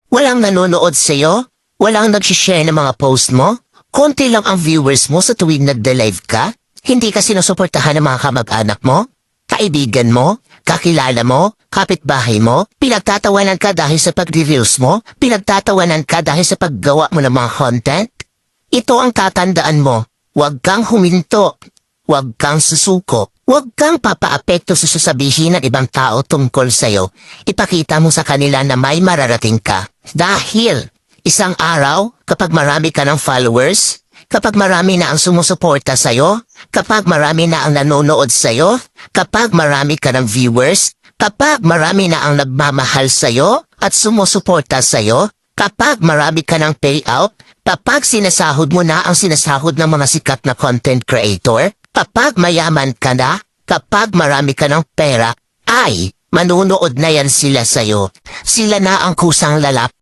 Walang nanonood sa'yo? Walang nag-share ng mga post mo? Konti lang ang viewers mo sa tuwing nagde-live ka? Hindi ka sinusuportahan ng mga kamag-anak mo? Kaibigan mo? Kakilala mo? Kapitbahay mo? Pinagtatawanan ka dahil sa pag-reviews mo? Pinagtatawanan ka dahil sa paggawa mo ng mga content? Ito ang tatandaan mo. Huwag kang huminto. Huwag kang susuko. Huwag kang papaapekto sa sasabihin ng ibang tao tungkol sa'yo. Ipakita mo sa kanila na may mararating ka. Dahil isang araw, kapag marami ka ng followers, kapag marami na ang sumusuporta sa'yo, kapag marami na ang nanonood sa'yo, kapag marami ka ng viewers, kapag marami na ang nagmamahal sa'yo at sumusuporta sa'yo, kapag marami ka ng payout, kapag sinasahod mo na ang sinasahod ng mga sikat na content creator, kapag mayaman ka na, kapag marami ka ng pera, ay manunood na yan sila sa'yo. Sila na ang kusang lalapit